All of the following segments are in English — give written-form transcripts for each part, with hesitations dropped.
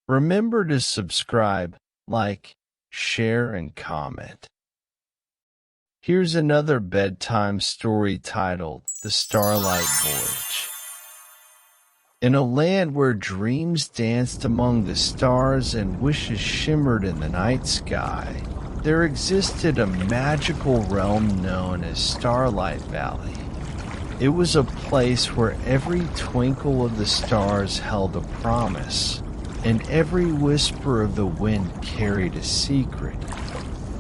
Remember to subscribe, like, share, and comment. Here's another bedtime story titled The Starlight Voyage. In a land where dreams danced among the stars and wishes shimmered in the night sky, there existed a magical realm known as Starlight Valley. It was a place where every twinkle of the stars held a promise, and every whisper of the wind carried a secret.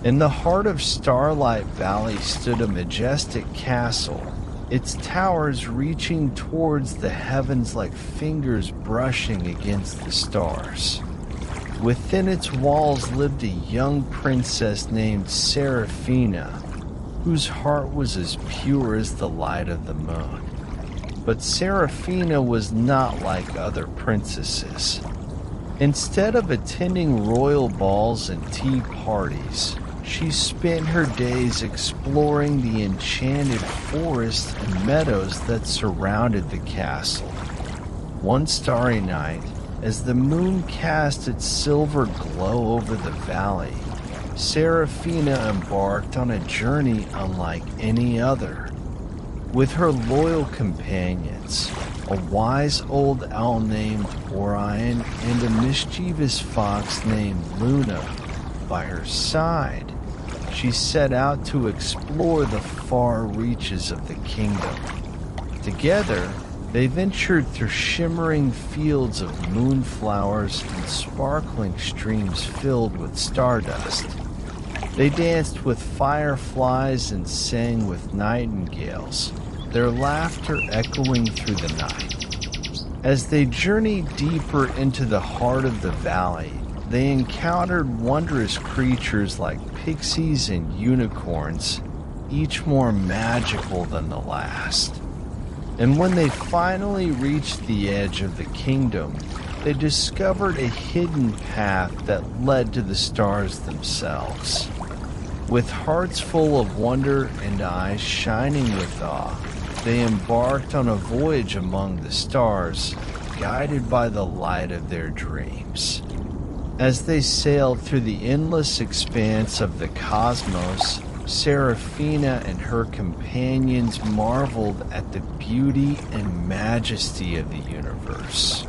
In the heart of Starlight Valley stood a majestic castle, its towers reaching towards the heavens like fingers brushing against the stars. Within its walls lived a young princess named Seraphina, whose heart was as pure as the light of the moon. But Seraphina was not like other princesses. Instead of attending royal balls and tea parties, she spent her days exploring the enchanted forests and meadows that surrounded the castle. One starry night, as the moon cast its silver glow over the valley, Seraphina embarked on a journey unlike any other. With her loyal companions, a wise old owl named Orion and a mischievous fox named Luna by her side, she set out to explore the far reaches of the kingdom. Together, they ventured through shimmering fields of moonflowers and sparkling streams filled with stardust. They danced with fireflies and sang with nightingales, their laughter echoing through the night. As they journeyed deeper into the heart of the valley, they encountered wondrous creatures like pixies and unicorns, each more magical than the last. And when they finally reached the edge of the kingdom, they discovered a hidden path that led to the stars themselves. With hearts full of wonder and eyes shining with awe, they embarked on a voyage among the stars, guided by the light of their dreams. As they sailed through the endless expanse of the cosmos, Seraphina and her companions marveled at the beauty and majesty of the universe.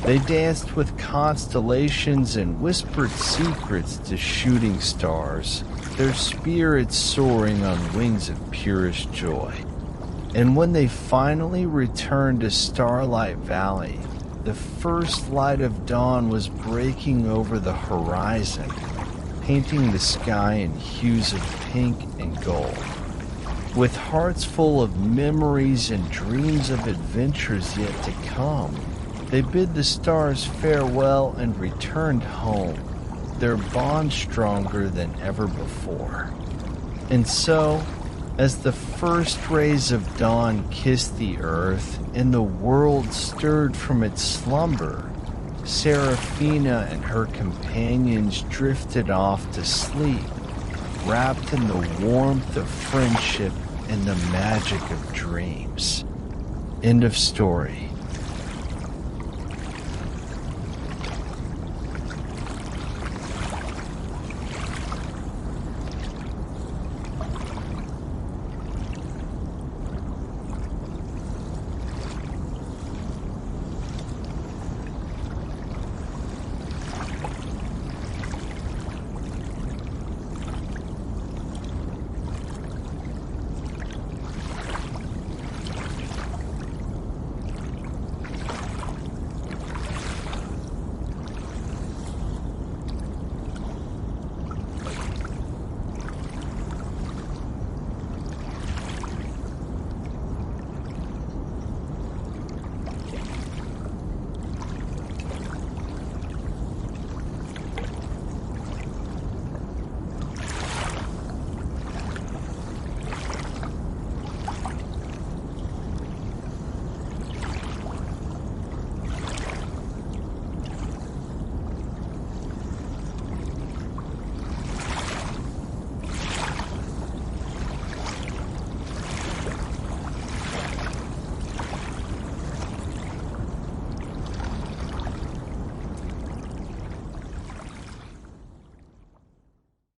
They danced with constellations and whispered secrets to shooting stars, their spirits soaring on wings of purest joy. And when they finally returned to Starlight Valley, the first light of dawn was breaking over the horizon, painting the sky in hues of pink and gold. With hearts full of memories and dreams of adventures yet to come, they bid the stars farewell and returned home, their bond stronger than ever before. And so, as the first rays of dawn kissed the earth and the world stirred from its slumber, Seraphina and her companions drifted off to sleep, wrapped in the warmth of friendship and the magic of dreams. End of story.